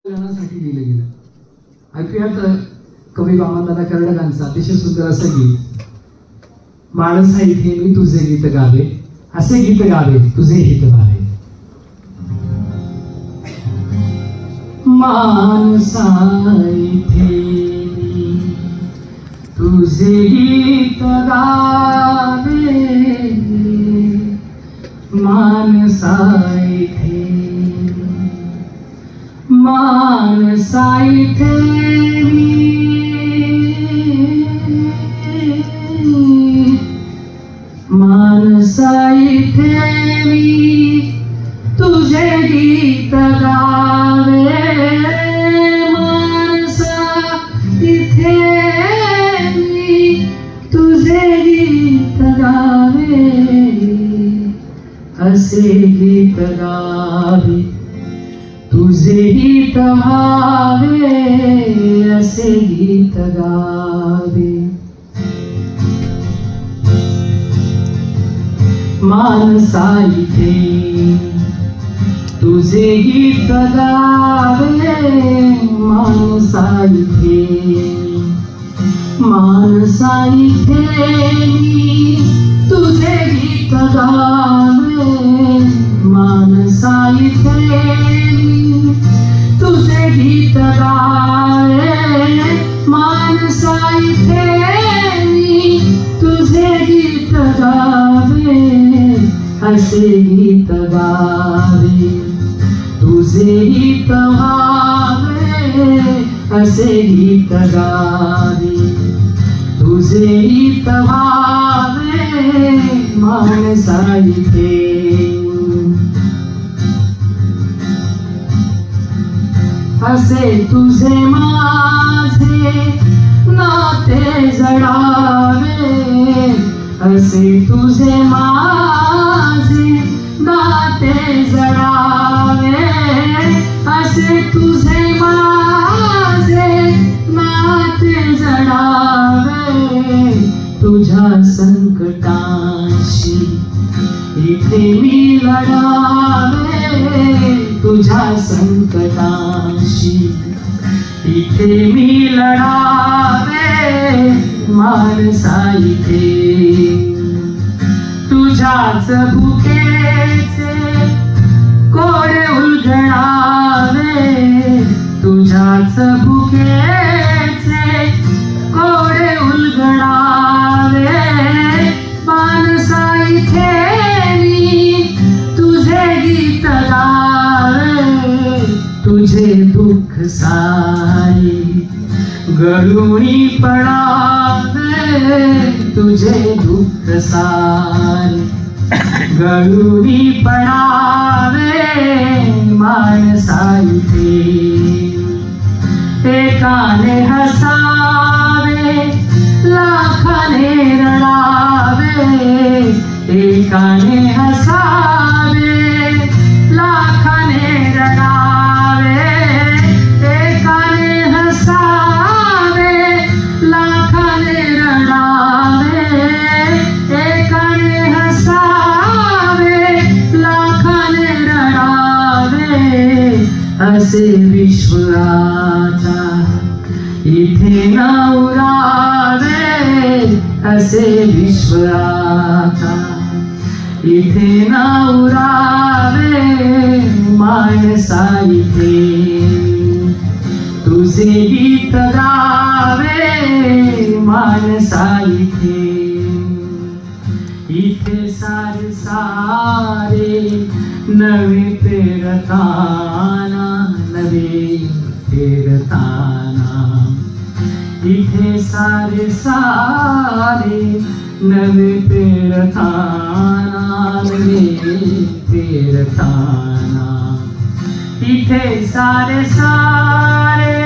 गाण्यासाठी लिहिलं गेलं. ऐकूयात कवी वामनदादा कर्डकांचं अतिशय सुंदर असं गीत. माणसा इथे मी तुझे गीत गावे, असे गीत गावे तुझे हित व्हावे. माणसा इथे मी तुझे गीत गावे, माणसा इथे माणसा इथे माणसा इथे मी तुझे गीत गावे, माणसा इथे मी तुझे गीत गावे, असे गीत गावे तुझे गीत व्हावे, असे गीत गावे. माणसा इथे तुझे गीत गावे, माणसा इथे माणसा इथे मी तुझे गीत गावे, माणसा इथे तुझे गीत गावे, माणसा इथे मी तुझे गीत गावे, असे गीत गावे तुझे गीत व्हावे, असे गीत गावे तुझे गीत व्हावे, माणसा इथे. असे तुझे माझे नाते जडावे, असे तुझे माझे नाते जडावे, असे तुझे माझे नाते जडावे, तुझ्या संकटांशी इथे मी लढावे, तुझ्या संकटांशी इथे मी लढावे, माणसा इथे. तुझ्याच भुकेचे कोडे उलगडावे, तुझ्याच भुकेचे कोडे उलगडावे, माणसा इथे मी तुझे गीत गावे, तुझे दुःख सारे गळूनी पडावे, तुझे दुःख सारे गळूनी पडावे, माणसा इथे. एकाने हसावे लाखाने रडावे, एकाने हसावे लाखाने रडावे, एकाने हसावे लाखाने रडावे, एकाने हसावे लाखाने रडावे, असे विश्वाचा इथे नवरावे, असे विश्वाचा इथे नवरावे, माणसा इथे तुझे गीत गावे, माणसा इथे. इथे सारे सारे नवे पेरताना, नवे पेरताना, इथे सारे सारे नवे पेरताना, नवे पेरताना, इथे सारे सारे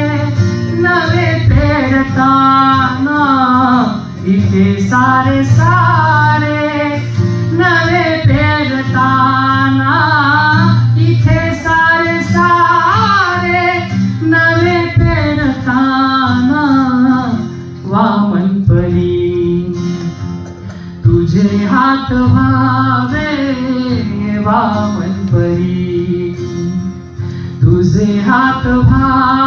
नवे पेरताना, इथे सारे सारे नवे पेरताना, इथे सारे सारे नवे पेरताना, वामनपरी तुझे हात व्हावे, वामनपरी तुझे तुझे हात भार